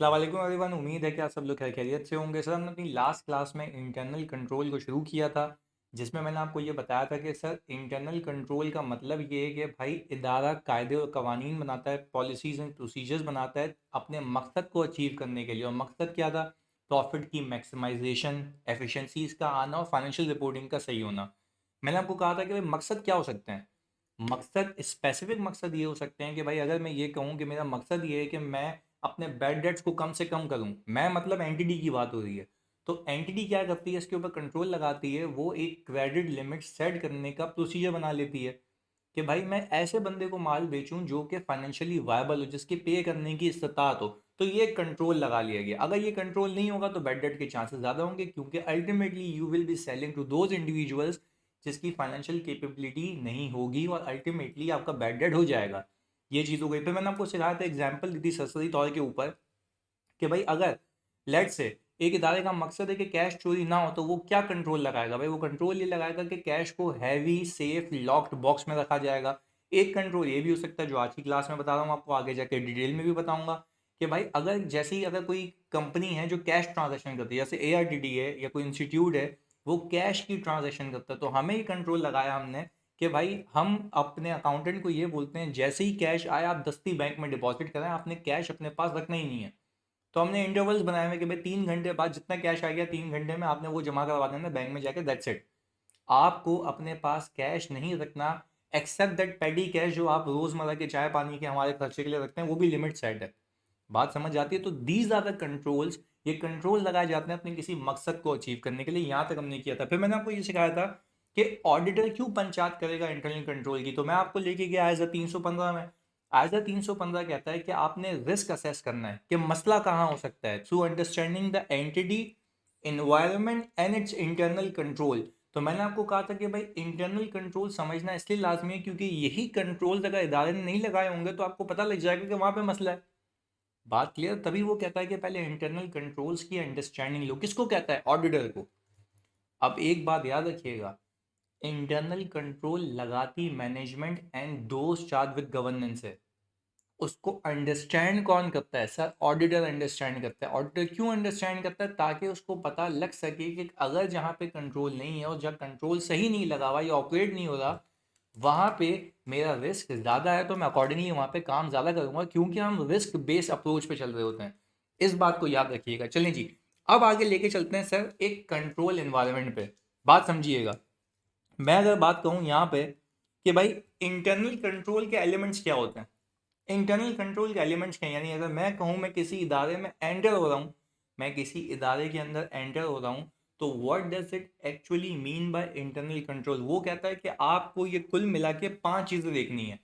अस्सलाम वालेकुम एवरीवन। उम्मीद है कि आप सब लोग खैरियत से होंगे। सर, हमने अपनी लास्ट क्लास में इंटरनल कंट्रोल को शुरू किया था, जिसमें मैंने आपको ये बताया था कि सर इंटरनल कंट्रोल का मतलब ये है कि भाई इदारा कायदे और कवानीन बनाता है, पॉलिसीज़ एंड प्रोसीजर्स बनाता है अपने मकसद को अचीव करने के लिए। और मकसद क्या था? प्रॉफिट की मैक्सिमाइजेशन, एफिशिएंसीज का आना और फाइनेंशियल रिपोर्टिंग का सही होना। मैंने आपको कहा था कि भाई मकसद क्या हो सकते हैं। मकसद, स्पेसिफिक मकसद ये हो सकते हैं कि भाई अगर मैं ये कहूँ कि मेरा मकसद ये है कि मैं अपने बैड डेट्स को कम से कम करूँ, मैं मतलब एंटिटी की बात हो रही है, तो एंटिटी क्या करती है, इसके ऊपर कंट्रोल लगाती है, वो एक क्रेडिट लिमिट सेट करने का प्रोसीजर बना लेती है कि भाई मैं ऐसे बंदे को माल बेचूं जो कि फाइनेंशियली वायबल हो, जिसके पे करने की इस्तात हो। तो ये कंट्रोल लगा लिया गया। अगर ये कंट्रोल नहीं होगा तो बैड डेट के चांसेस ज़्यादा होंगे, क्योंकि ultimately you will be selling to those individuals जिसकी फाइनेंशियल कैपेबिलिटी नहीं होगी, और अल्टीमेटली आपका बैड डेट हो जाएगा। ये चीज़ हो गई। फिर मैंने आपको सिखाया था, एग्जाम्पल दी थी सरसरी तौर के ऊपर कि भाई अगर लेट से एक इदारे का मकसद है कि कैश चोरी ना हो, तो वो क्या कंट्रोल लगाएगा? भाई वो कंट्रोल ये लगाएगा कि कैश को हैवी सेफ लॉक्ड बॉक्स में रखा जाएगा। एक कंट्रोल ये भी हो सकता है, जो आज की क्लास में बता रहा हूँ आपको, आगे जाके डिटेल में भी बताऊंगा, कि भाई अगर जैसे ही अगर कोई कंपनी है जो कैश ट्रांजेक्शन करती है, जैसे एआरटीडी है या कोई इंस्टीट्यूट है, वो कैश की ट्रांजेक्शन करता है, तो हमें ये कंट्रोल लगाया हमने कि भाई हम अपने अकाउंटेंट को ये बोलते हैं जैसे ही कैश आए आप दस्ती बैंक में डिपॉजिट करें, आपने कैश अपने पास रखना ही नहीं है। तो हमने इंटरवल्स बनाए हुए कि भाई 3 घंटे बाद जितना कैश आ गया 3 घंटे में आपने वो जमा करवा देना बैंक में जाके, दैट्स इट। आपको अपने पास कैश नहीं रखना, एक्सेप्ट दैट पेडी कैश जो आप रोजमर्रा के चाय पानी के हमारे खर्चे के लिए रखते हैं, वो भी लिमिट सेट है। बात समझ जाती है? तो दीज आर द कंट्रोल्स। ये कंट्रोल लगाए जाते हैं अपने किसी मकसद को अचीव करने के लिए। यहां तक हमने किया था। फिर मैंने आपको ये सिखाया था कि ऑडिटर क्यों पंचायत करेगा इंटरनल कंट्रोल की। तो मैं आपको लेके गया एज 315 में। एज 315 कहता है कि आपने रिस्क असेस करना है कि मसला कहाँ हो सकता है, through understanding the entity, environment and it's internal control. तो मैंने आपको कहा था कि भाई इंटरनल कंट्रोल समझना इसलिए लाजमी है क्योंकि यही कंट्रोल अगर इदारे ने नहीं लगाए होंगे तो आपको पता लग जाएगा कि वहां पे मसला है। बात क्लियर? तभी वो कहता है कि पहले इंटरनल कंट्रोल्स की अंडरस्टैंडिंग लो। किसको कहता है? ऑडिटर को। अब एक बात याद रखिएगा, इंटरनल कंट्रोल लगाती मैनेजमेंट एंड दोस्त चार्ज विद गवर्नेंस है। उसको अंडरस्टैंड कौन करता है? सर ऑडिटर अंडरस्टैंड करता है। ऑडिटर क्यों अंडरस्टैंड करता है? ताकि उसको पता लग सके कि अगर जहाँ पे कंट्रोल नहीं है और जहाँ कंट्रोल सही नहीं लगा हुआ या ऑपरेट नहीं हो रहा, वहाँ पे मेरा रिस्क ज़्यादा है, तो मैं अकॉर्डिंगली वहाँ पे काम ज़्यादा करूँगा, क्योंकि हम रिस्क बेस्ड अप्रोच पे चल रहे होते हैं। इस बात को याद रखिएगा। चलें जी, अब आगे लेके चलते हैं सर एक कंट्रोल एनवायरनमेंट पे। बात समझिएगा। मैं अगर बात कहूँ यहाँ पे कि भाई इंटरनल कंट्रोल के एलिमेंट्स क्या होते हैं, इंटरनल कंट्रोल के एलिमेंट्स क्या हैं, यानी अगर मैं कहूँ मैं किसी इदारे में एंटर हो रहा हूँ, मैं किसी इदारे के अंदर एंटर हो रहा हूँ, तो what does it actually mean by internal control? वो कहता है कि आपको ये कुल मिला के 5 चीज़ें देखनी है।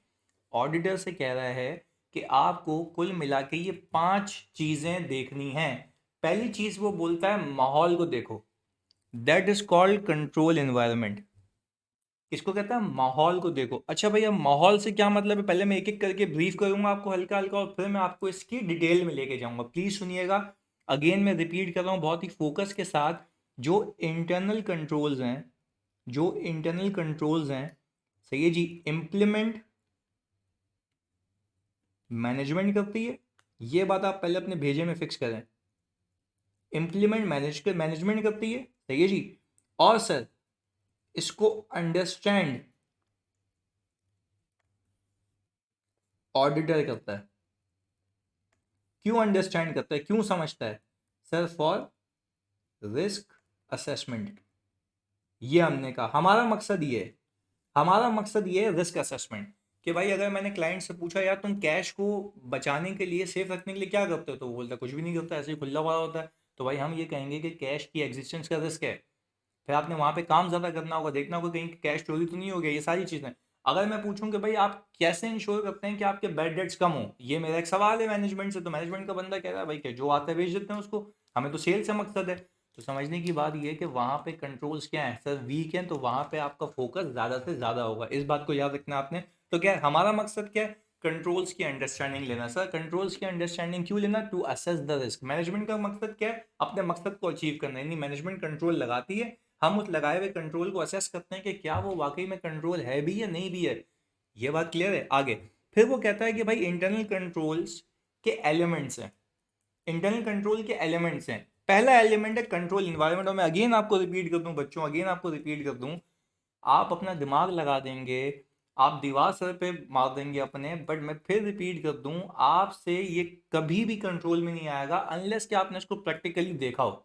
ऑडिटर से कह रहा है कि आपको कुल मिला के ये 5 चीज़ें देखनी हैं। पहली चीज़ वो बोलता है माहौल को देखो, that is called control environment. किसको कहता है? माहौल को देखो। अच्छा भैया, माहौल से क्या मतलब है? पहले मैं एक एक करके ब्रीफ करूंगा आपको हल्का हल्का, और फिर मैं आपको इसकी डिटेल में लेके जाऊंगा। प्लीज सुनिएगा। अगेन मैं रिपीट कर रहा हूँ बहुत ही फोकस के साथ। जो इंटरनल कंट्रोल्स हैं, जो इंटरनल कंट्रोल्स हैं, सही है जी, इम्प्लीमेंट मैनेजमेंट करती है। ये बात आप पहले अपने भेजे में फिक्स करें। इम्प्लीमेंट मैनेजमेंट करती है, सही है जी। और सर इसको अंडरस्टैंड ऑडिटर करता है। क्यों अंडरस्टैंड करता है, क्यों समझता है? Sir for risk assessment. ये हमने कहा हमारा मकसद ये है। हमारा मकसद ये है रिस्क असेसमेंट, कि भाई अगर मैंने क्लाइंट से पूछा यार तुम कैश को बचाने के लिए, सेफ रखने के लिए क्या करते हो, तो वो बोलता है कुछ भी नहीं करता, ऐसे ही खुला हुआ होता है। तो भाई हम ये कहेंगे कि कैश की एग्जिस्टेंस का रिस्क है। फिर आपने वहां पे काम ज्यादा करना होगा, देखना होगा कहीं कैश चोरी तो नहीं हो गया, ये सारी चीजें। अगर मैं पूछूं कि भाई आप कैसे इंश्योर करते हैं कि आपके बैड डेट्स कम हो, ये मेरा एक सवाल है मैनेजमेंट से, तो मैनेजमेंट का बंदा कह रहा है भाई क्या जो आता है बेच देते हैं उसको, हमें तो सेल से मकसद है। तो समझने की बात ये है कि वहां पे कंट्रोल्स क्या है सर, वीक है, तो वहां पे आपका फोकस ज्यादा से ज्यादा होगा। इस बात को याद रखना आपने। तो क्या है हमारा मकसद, क्या है? कंट्रोल्स की अंडरस्टैंडिंग लेना। सर कंट्रोल्स की अंडरस्टैंडिंग क्यों लेना? To assess the risk. Management का मकसद क्या है? अपने मकसद को अचीव करना, यानी मैनेजमेंट कंट्रोल लगाती है, हम उस लगाए हुए कंट्रोल को असेस करते हैं कि क्या वो वाकई में कंट्रोल है भी या नहीं भी है। ये बात क्लियर है? आगे फिर वो कहता है कि भाई इंटरनल कंट्रोल्स के एलिमेंट्स हैं। इंटरनल कंट्रोल के एलिमेंट्स हैं। पहला एलिमेंट है कंट्रोल इन्वायरमेंट, और मैं अगेन आपको रिपीट कर दूं बच्चों, अगेन आपको रिपीट कर दूं, आप अपना दिमाग लगा देंगे, आप दीवार सर पे मार देंगे अपने, बट मैं फिर रिपीट कर दूं, आपसे ये कभी भी कंट्रोल में नहीं आएगा अनलेस कि आपने इसको प्रैक्टिकली देखा हो।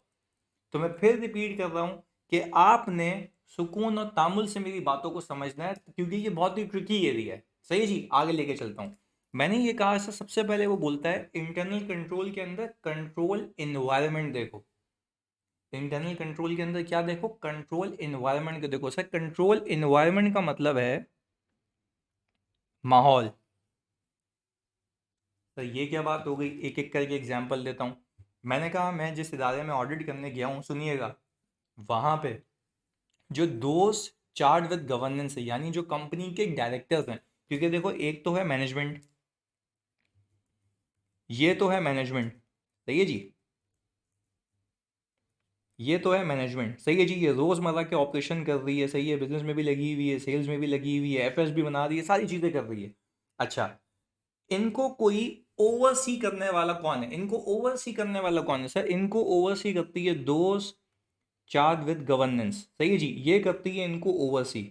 तो मैं फिर रिपीट कर रहा हूं कि आपने सुकून और तामुल से मेरी बातों को समझना है, क्योंकि ये बहुत ही ट्रिकी एरिया है। सही जी, आगे लेके चलता हूं। मैंने ये कहा था सबसे पहले, वो बोलता है इंटरनल कंट्रोल के अंदर कंट्रोल इन्वायरमेंट देखो। इंटरनल कंट्रोल के अंदर क्या देखो? कंट्रोल इन्वायरमेंट को देखो। सर कंट्रोल इन्वायरमेंट का मतलब है माहौल। तो ये क्या बात हो गई? एक एक करके एग्जांपल देता हूँ। मैंने कहा मैं जिस इदारे में ऑडिट करने गया हूँ, सुनिएगा, वहाँ पे जो दोस्त चार्ज विद गवर्नेंस है, यानी जो कंपनी के डायरेक्टर्स हैं, क्योंकि देखो एक तो है मैनेजमेंट, ये तो है मैनेजमेंट, सही है जी, ये तो है मैनेजमेंट, सही है जी, ये रोजमर्रा के ऑपरेशन कर रही है, सही है, बिजनेस में भी लगी हुई है, सेल्स में भी लगी हुई है, एफएस भी बना रही है, सारी चीजें कर रही है। अच्छा, इनको कोई ओवरसी करने वाला कौन है? इनको ओवरसी करने वाला कौन है? सर इनको ओवरसी करती है दोस्त चार्ज विद गवर्नेंस, सही है जी, ये करती है इनको ओवरसी।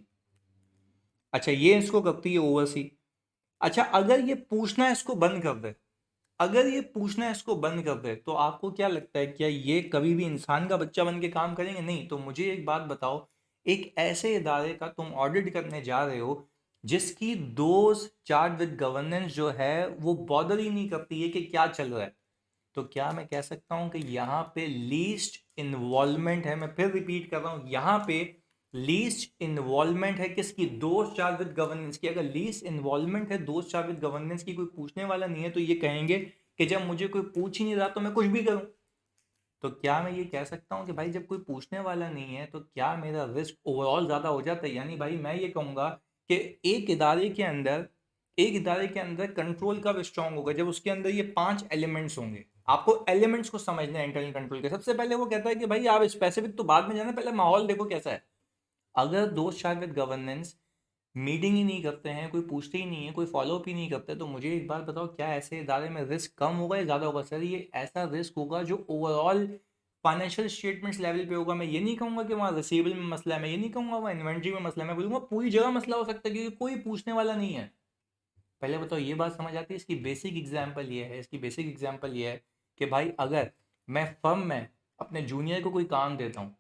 अच्छा, ये इसको करती है ओवरसी। अच्छा, अगर ये पूछना इसको बंद कर दे, अगर ये पूछना इसको बंद कर दे, तो आपको क्या लगता है, क्या ये कभी भी इंसान का बच्चा बन के काम करेंगे? नहीं। तो मुझे एक बात बताओ, एक ऐसे इदारे का तुम ऑडिट करने जा रहे हो जिसकी दोज चार्ज विद गवर्नेंस जो है वो बॉदर ही नहीं करती है कि क्या चल रहा है, तो क्या मैं कह सकता हूं कि यहाँ पे लीस्ट इन्वॉल्वमेंट है? मैं फिर रिपीट कर रहा हूं, यहाँ पे लीस्ट इन्वॉल्वमेंट है किसकी? दोस्त चार्ज विद गवर्नेंस की। अगर लीस्ट इन्वॉल्वमेंट है दोस्त चार्ज विद गवर्नेंस की, कोई पूछने वाला नहीं है, तो ये कहेंगे कि जब मुझे कोई पूछ ही नहीं रहा तो मैं कुछ भी करूं। तो क्या मैं ये कह सकता हूं कि भाई जब कोई पूछने वाला नहीं है तो क्या मेरा रिस्क ओवरऑल ज्यादा हो जाता है? यानी भाई मैं ये कहूंगा कि एक इदारे के अंदर, एक इदारे के अंदर कंट्रोल कब स्ट्रांग होगा? जब उसके अंदर ये 5 एलिमेंट्स होंगे। आपको एलिमेंट्स को समझना है इंटरनल कंट्रोल के। सबसे पहले वो कहता है कि भाई आप स्पेसिफिक तो बाद में जाना, पहले माहौल देखो कैसा है। अगर दोस्त शायद विद गवर्नेंस मीटिंग ही नहीं करते हैं, कोई पूछते ही नहीं है, कोई फॉलोअप ही नहीं करते, तो मुझे एक बात बताओ, क्या ऐसे इदारे में रिस्क कम होगा या ज़्यादा होगा? सर ये ऐसा रिस्क होगा जो ओवरऑल फाइनेंशियल स्टेटमेंट्स लेवल पे होगा। मैं ये नहीं कहूँगा कि वहाँ रिसीवेबल में मसला है, मैं ये नहीं कहूँगा वहाँ इन्वेंट्री में मसला है, मैं बोलूँगा पूरी जगह मसला हो सकता है क्योंकि कोई पूछने वाला नहीं है। पहले बताओ, ये बात समझ आती है? इसकी बेसिक एग्जाम्पल ये है, इसकी बेसिक एग्जाम्पल ये है कि भाई अगर मैं फर्म में अपने जूनियर को कोई काम देता हूँ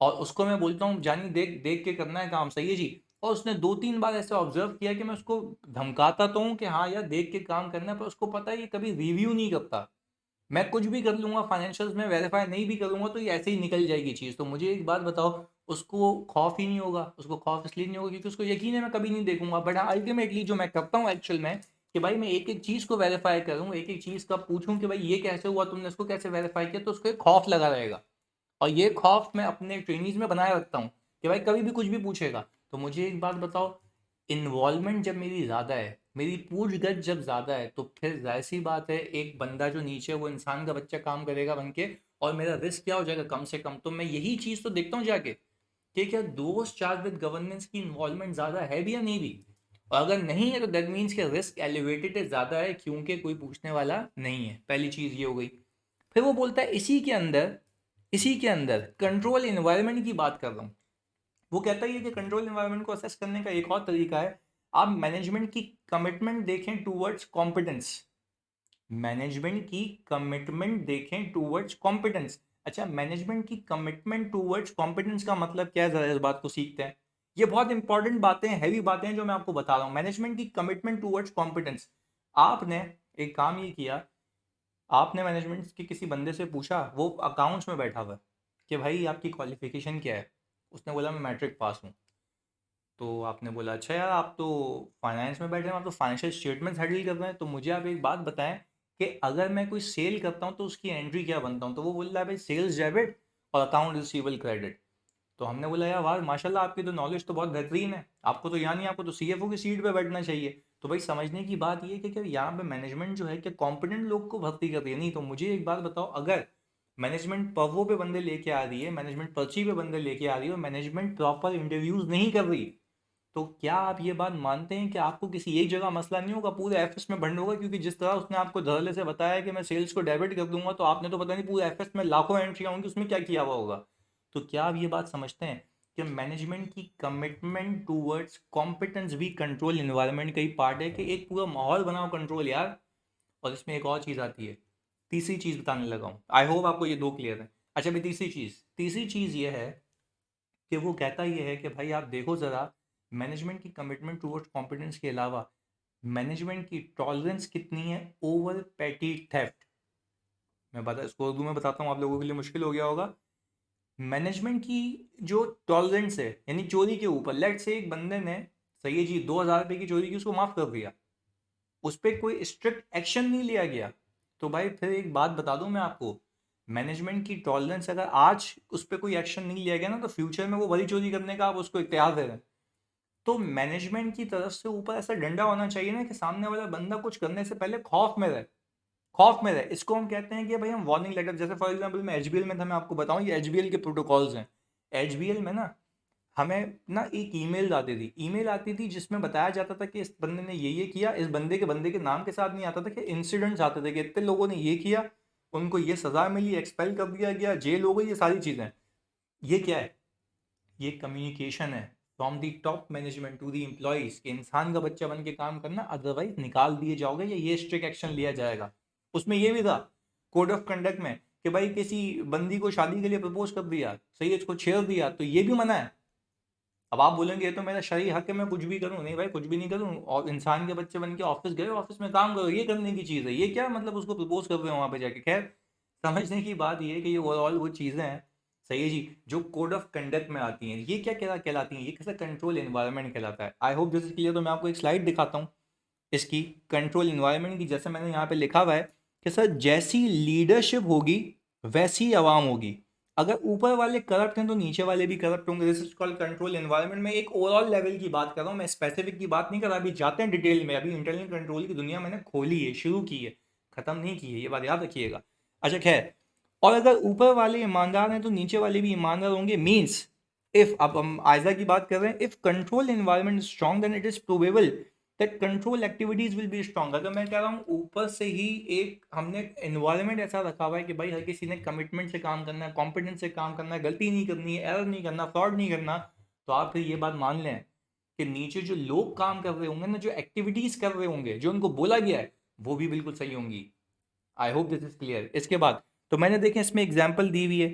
और उसको मैं बोलता हूँ जानी देख देख के करना है काम, सही है जी, और उसने 2-3 बार ऐसे ऑब्जर्व किया कि मैं उसको धमकाता तो हूँ कि हाँ यार देख के काम करना है, पर उसको पता है ये कभी रिव्यू नहीं करता, मैं कुछ भी कर लूंगा फाइनेंशियल्स में वेरीफाई नहीं भी करूंगा तो ये ऐसे ही निकल जाएगी चीज़। तो मुझे एक बात बताओ, उसको खौफ ही नहीं होगा? उसको खौफ इसलिए नहीं होगा क्योंकि उसको यकीन है मैं कभी नहीं देखूंगा। बट हाँ, अल्टीमेटली जो मैं करता हूँ एक्चुअल में, कि भाई मैं एक एक चीज़ को वेरीफाई करूँ, एक एक चीज़ का पूछूं कि भाई ये कैसे हुआ, तुमने इसको कैसे वेरीफाई किया, तो उसको एक खौफ लगा रहेगा। और ये खौफ मैं अपने ट्रेनिंग्स में बनाए रखता हूँ कि भाई कभी भी कुछ भी पूछेगा। तो मुझे एक बात बताओ, इन्वॉल्वमेंट जब मेरी ज़्यादा है, मेरी पूछगछ जब ज़्यादा है, तो फिर जाहिर सी बात है एक बंदा जो नीचे है वो इंसान का बच्चा काम करेगा बन के, और मेरा रिस्क क्या हो जाएगा? कम से कम। तो मैं यही चीज़ तो देखता हूँ जाके कि क्या दोस्त चार्ज विद गवर्नेंस की इन्वॉल्वमेंट ज़्यादा है भी या नहीं भी, और अगर नहीं है तो दैट मीन्स के रिस्क एलिवेटेड है, ज़्यादा है, क्योंकि कोई पूछने वाला नहीं है। पहली चीज़ ये हो गई। फिर वो बोलता है इसी के अंदर, इसी के अंदर कंट्रोल इन्वायरमेंट की बात कर रहा हूँ। वो कहता है कि कंट्रोल इन्वायरमेंट को असेस करने का एक और तरीका है, आप मैनेजमेंट की कमिटमेंट देखें टूवर्ड्स कॉम्पिटेंस। मैनेजमेंट की कमिटमेंट देखें टूवर्ड्स कॉम्पिटेंस। अच्छा, मैनेजमेंट की कमिटमेंट टूवर्ड्स कॉम्पिटेंस का मतलब क्या है? जरा इस बात को सीखते हैं। ये बहुत इंपॉर्टेंट बातें हैं, हैवी बातें हैं जो मैं आपको बता रहा हूँ। मैनेजमेंट की कमिटमेंट टूवर्ड्स कॉम्पिटेंस। आपने एक काम ये किया, आपने मैनेजमेंट के किसी बंदे से पूछा, वो अकाउंट्स में बैठा हुआ है, कि भाई आपकी क्वालिफिकेशन क्या है? उसने बोला मैं मैट्रिक पास हूँ। तो आपने बोला अच्छा यार, आप तो फाइनेंस में बैठे हैं, आप तो फाइनेंशियल स्टेटमेंट्स हैंडल कर रहे हैं, तो मुझे आप एक बात बताएं कि अगर मैं कोई सेल करता हूँ तो उसकी एंट्री क्या बनता हूँ? तो वो बोल रहा है भाई सेल्स डेबिट और अकाउंट रिसीवेबल क्रेडिट। तो हमने बोला यार वाह माशाल्लाह, आपकी तो नॉलेज तो बहुत बेहतरीन है, आपको तो यानी आपको तो सीएफओ की सीट पे बैठना चाहिए। तो भाई समझने की बात ये है कि क्या यहाँ पे मैनेजमेंट जो है कि कॉम्पिटेंट लोग को भर्ती कर रही है? नहीं। तो मुझे एक बात बताओ, अगर मैनेजमेंट पवो पे बंदे लेके आ रही है, मैनेजमेंट पर्ची पे बंदे लेके आ रही है, और मैनेजमेंट प्रॉपर इंटरव्यूज नहीं कर रही, तो क्या आप ये बात मानते हैं कि आपको किसी एक जगह मसला नहीं होगा, पूरे एफएस में भंड होगा? क्योंकि जिस तरह उसने आपको धड़ल्ले से बताया कि मैं सेल्स को डेबिट कर दूंगा, तो आपने तो पता नहीं पूरे एफएस में लाखों एंट्री होंगी, उसमें क्या किया हुआ होगा। तो क्या आप ये बात समझते हैं कि मैनेजमेंट की कमिटमेंट टूवर्ड्स कॉम्पिटेंस भी कंट्रोल इन्वायरमेंट का ही पार्ट है, कि एक पूरा माहौल बनाओ कंट्रोल यार। और इसमें एक और चीज़ आती है, तीसरी चीज़ बताने लगा हूँ, आई होप आपको ये दो क्लियर है। अच्छा भाई, तीसरी चीज़ ये है कि वो कहता ये है कि भाई आप देखो ज़रा, मैनेजमेंट की कमिटमेंट टूवर्ड्स कॉम्पिटेंस के अलावा मैनेजमेंट की टॉलरेंस कितनी है ओवर पैटी थेफ्ट। मैं बता इसको उर्दू में बताता हूँ, आप लोगों के लिए मुश्किल हो गया होगा। मैनेजमेंट की जो टॉलरेंस है, यानी चोरी के ऊपर, लेट से एक बंदे ने, सही है जी, 2,000 रुपये की चोरी की, उसको माफ़ कर दिया, उस पर कोई स्ट्रिक्ट एक्शन नहीं लिया गया, तो भाई फिर एक बात बता दूं मैं आपको, मैनेजमेंट की टॉलरेंस, अगर आज उस पर कोई एक्शन नहीं लिया गया ना, तो फ्यूचर में वो वही चोरी करने का आप उसको इख्तियार दे रहे हैं। तो मैनेजमेंट की तरफ से ऊपर ऐसा डंडा होना चाहिए ना, कि सामने वाला बंदा कुछ करने से पहले खौफ में रहे, खौफ में रहे। इसको हम कहते हैं कि भाई हम वार्निंग लेटर, जैसे फॉर एग्जांपल मैं एचबीएल में था, मैं आपको बताऊं ये एचबीएल के प्रोटोकॉल्स हैं। एचबीएल में ना हमें ना एक ईमेल आती थी जिसमें बताया जाता था कि इस बंदे ने ये किया, इस बंदे के नाम के साथ नहीं आता था, कि इंसिडेंट्स आते थे कि इतने लोगों ने ये किया, उनको ये सजा मिली, एक्सपेल कर दिया गया, जेल हो गई, ये सारी चीज़ें। ये क्या है? ये कम्युनिकेशन है from the top management to the employees, कि इंसान का बच्चा बन के काम करना, अदरवाइज निकाल दिए जाओगे या ये स्ट्रिक्ट एक्शन लिया जाएगा। उसमें ये भी था कोड ऑफ कंडक्ट में, कि भाई किसी बंदी को शादी के लिए प्रपोज कर दिया, सही है, इसको छेड़ दिया, तो ये भी मना है। अब आप बोलेंगे ये तो मेरा शरई हक है, मैं कुछ भी करूं, नहीं भाई कुछ भी नहीं करूं, और इंसान के बच्चे बन के ऑफिस गए, ऑफिस में काम करो, ये करने की चीज़ है, ये क्या मतलब उसको प्रपोज कर रहे हो वहां पे जाके। खैर, समझने की बात ये है कि ये ओवरऑल वो चीज़ें हैं, सही है जी, जो कोड ऑफ कंडक्ट में आती हैं। ये क्या कहलाती हैं? ये कैसा कंट्रोल एनवायरनमेंट कहलाता है। I hope this is clear. तो मैं आपको एक स्लाइड दिखाता हूँ इसकी, कंट्रोल इन्वायरमेंट की। जैसे मैंने यहाँ पे लिखा हुआ है कि सर, जैसी लीडरशिप होगी वैसी आवाम होगी। अगर ऊपर वाले करप्ट हैं तो नीचे वाले भी करप्ट होंगे। This is called control environment. में एक ओवरऑल लेवल की बात कर रहा हूँ, मैं स्पेसिफिक की बात नहीं कर रहा। अभी जाते हैं डिटेल में, अभी इंटरनल कंट्रोल की दुनिया मैंने खोली है, शुरू की है, खत्म नहीं की है, ये बात याद रखिएगा। अच्छा खैर, और अगर ऊपर वाले ईमानदार हैं तो नीचे वाले भी ईमानदार होंगे। मीन्स इफ, अब हम आयजा की बात कर रहे हैं, if control environment strong then it is probable that control activities will be strong. अगर मैं कह रहा हूँ ऊपर से ही एक हमने एनवायरनमेंट ऐसा रखा हुआ है कि भाई हर किसी ने कमिटमेंट से काम करना है, कॉम्पिटेंस से काम करना है, गलती नहीं करनी है, एरर नहीं करना, फ्रॉड नहीं करना, तो आप फिर ये बात मान लें कि नीचे जो लोग काम कर रहे होंगे ना, जो एक्टिविटीज कर रहे होंगे, जो उनको बोला गया है, वो भी बिल्कुल सही होंगी। I hope this is clear. इसके बाद तो मैंने देखे इसमें एग्जाम्पल दी हुई है,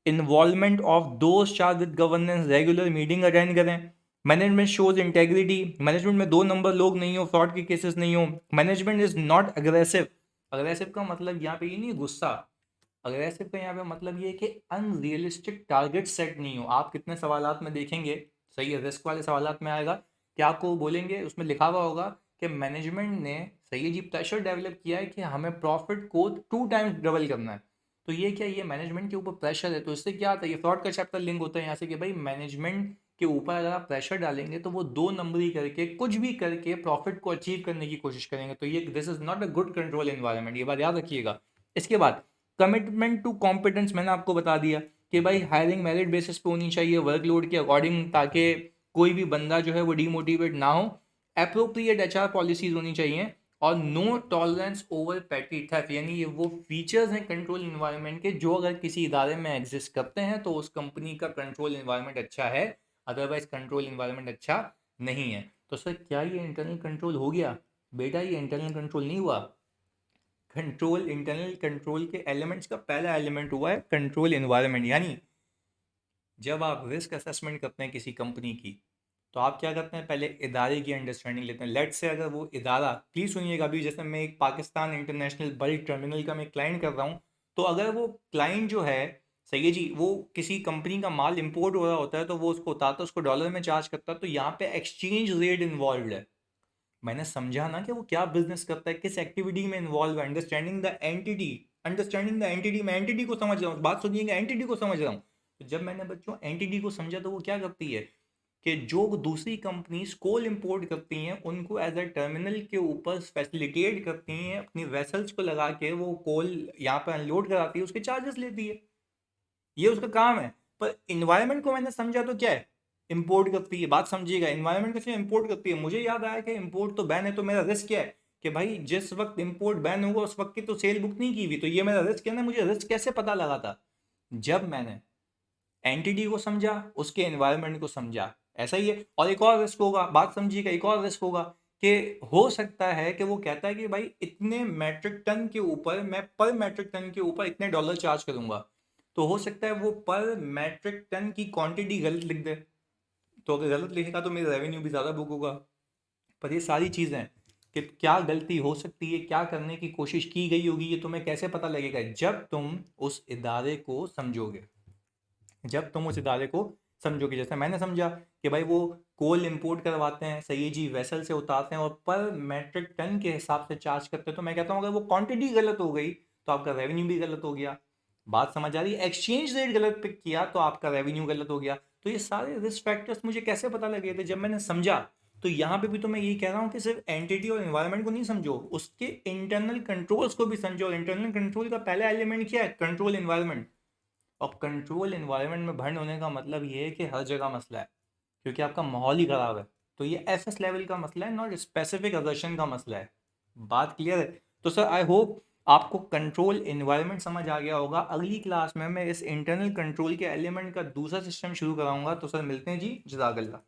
इन्वॉल्वमेंट ऑफ दोस्त charge with governance, regular meeting attend करें, मैनेजमेंट शोज इंटेग्रिटी, मैनेजमेंट में 2 नंबर लोग नहीं हो, फ्रॉड के केसेस नहीं हो, management is not aggressive. Aggressive का मतलब यहाँ पे ये नहीं है गुस्सा, अग्रेसिव का यहाँ पे मतलब ये है कि अनरियलिस्टिक टारगेट सेट नहीं हो। आप कितने सवालात में देखेंगे, सही है, रिस्क वाले सवालात में आएगा कि आपको बोलेंगे, उसमें लिखा हुआ होगा कि मैनेजमेंट ने, सही है जी, प्रेशर डेवलप किया है कि हमें प्रॉफिट को 2 टाइम्स डबल करना है। तो ये क्या, ये मैनेजमेंट के ऊपर प्रेशर है। तो इससे क्या आता है, ये फ्रॉड का चैप्टर लिंक होता है यहाँ से, कि भाई मैनेजमेंट के ऊपर अगर आप प्रेशर डालेंगे तो वो 2 नंबरी करके कुछ भी करके प्रॉफिट को अचीव करने की कोशिश करेंगे। तो ये this is not a good control environment, ये बात याद रखिएगा। इसके बाद कमिटमेंट टू कॉम्पिटेंस, मैंने आपको बता दिया कि भाई हायरिंग मेरिट बेसिस पे होनी चाहिए, वर्कलोड के अकॉर्डिंग, ताकि कोई भी बंदा जो है वो डीमोटिवेट ना हो। अप्रोप्रिएट एचआर पॉलिसीज होनी चाहिए, और no tolerance over petty theft, यानी ये वो फीचर्स हैं कंट्रोल इन्वायरमेंट के, जो अगर किसी इदारे में एग्जिस्ट करते हैं तो उस कंपनी का कंट्रोल इन्वायरमेंट अच्छा है, अदरवाइज कंट्रोल इन्वायरमेंट अच्छा नहीं है। तो सर क्या ये इंटरनल कंट्रोल हो गया? बेटा ये इंटरनल कंट्रोल नहीं हुआ। कंट्रोल, इंटरनल कंट्रोल के एलिमेंट्स का पहला एलिमेंट हुआ है कंट्रोल एनवायरनमेंट। यानी जब आप रिस्क असेसमेंट करते हैं किसी कंपनी की, तो आप क्या करते हैं, पहले इदारे की अंडरस्टैंडिंग लेते हैं। लेट से अगर वो इदारा, प्लीज़ सुनिएगा, अभी जैसे मैं एक पाकिस्तान इंटरनेशनल बल्क टर्मिनल का मैं क्लाइंट कर रहा हूँ, तो अगर वो क्लाइंट जो है, सही है जी, वो किसी कंपनी का माल इंपोर्ट हो रहा होता है, तो वो उसको उतारता है, उसको डॉलर में चार्ज करता है, तो यहाँ पे एक्सचेंज रेट इन्वॉल्व है। मैंने समझा ना कि वो क्या बिजनेस करता है, किस एक्टिविटी में इन्वॉल्व है, अंडरस्टैंडिंग द एंटिटी, मैं एंटिटी को समझ रहा हूँ, बात सुनिएगा, एंटिटी को समझ रहा हूँ। तो जब मैंने बच्चों एंटिटी को समझा, तो वो क्या करती है कि जो दूसरी कंपनीज कोल इंपोर्ट करती हैं, उनको एज अ टर्मिनल के ऊपर फैसिलिटेट करती हैं, अपनी वेसल्स को लगा के वो कोल यहाँ पर अनलोड कराती है, उसके चार्जेस लेती है, ये उसका काम है। पर इन्वायरमेंट को मैंने समझा तो क्या है, इंपोर्ट करती है, बात समझिएगा, एनवायरनमेंट कैसे इंपोर्ट करती है। मुझे याद आया कि इंपोर्ट तो बैन है, तो मेरा रिस्क क्या है कि भाई जिस वक्त इंपोर्ट बैन होगा उस वक्त की तो सेल बुक नहीं की हुई, तो ये मेरा रिस्क है ना। मुझे रिस्क कैसे पता लगा था? जब मैंने एंटिटी को समझा, उसके एनवायरनमेंट को समझा। ऐसा ही है। और एक और रिस्क होगा, बात समझिएगा, एक और रिस्क होगा कि हो सकता है कि वो कहता है कि भाई इतने मैट्रिक टन के ऊपर मैं पर मैट्रिक टन के ऊपर इतने डॉलर चार्ज करूंगा, तो हो सकता है वो पर मैट्रिक टन की क्वांटिटी गलत लिख दे। तो अगर गलत लिखेगा तो मेरा रेवेन्यू भी ज़्यादा बुक होगा। पर ये सारी चीज़ें हैं कि क्या गलती हो सकती है, क्या करने की कोशिश की गई होगी, ये तुम्हें कैसे पता लगेगा? जब तुम उस इदारे को समझोगे, जब तुम उस इदारे को समझोगे। जैसे मैंने समझा कि भाई वो कोल इंपोर्ट करवाते हैं, सही है जी, वेसल से उतारते हैं और पर मैट्रिक टन के हिसाब से चार्ज करते हैं, तो मैं कहता हूँ अगर वो क्वांटिटी गलत हो गई तो आपका रेवेन्यू भी गलत हो गया। बात समझ आ रही है? एक्सचेंज रेट गलत पिक किया तो आपका रेवेन्यू गलत हो गया। तो ये सारे रिस्क फैक्टर्स मुझे कैसे पता लगे थे? जब मैंने समझा। तो यहाँ पे भी तो मैं यही कह रहा हूँ कि सिर्फ एंटिटी और एनवायरनमेंट को नहीं समझो, उसके इंटरनल कंट्रोल्स को भी समझो। और इंटरनल कंट्रोल का पहला एलिमेंट क्या है? Control environment. और कंट्रोल एनवायरनमेंट में भंड होने का मतलब ये है कि हर जगह मसला है, क्योंकि आपका माहौल ही खराब है। तो ये एसएस लेवल का मसला है, नॉट स्पेसिफिक अजर्शन का मसला है। बात क्लियर है? तो सर आई होप आपको कंट्रोल एनवायरनमेंट समझ आ गया होगा। अगली क्लास में मैं इस इंटरनल कंट्रोल के एलिमेंट का दूसरा सिस्टम शुरू कराऊंगा। तो सर मिलते हैं जी, जज़ाकल्लाह।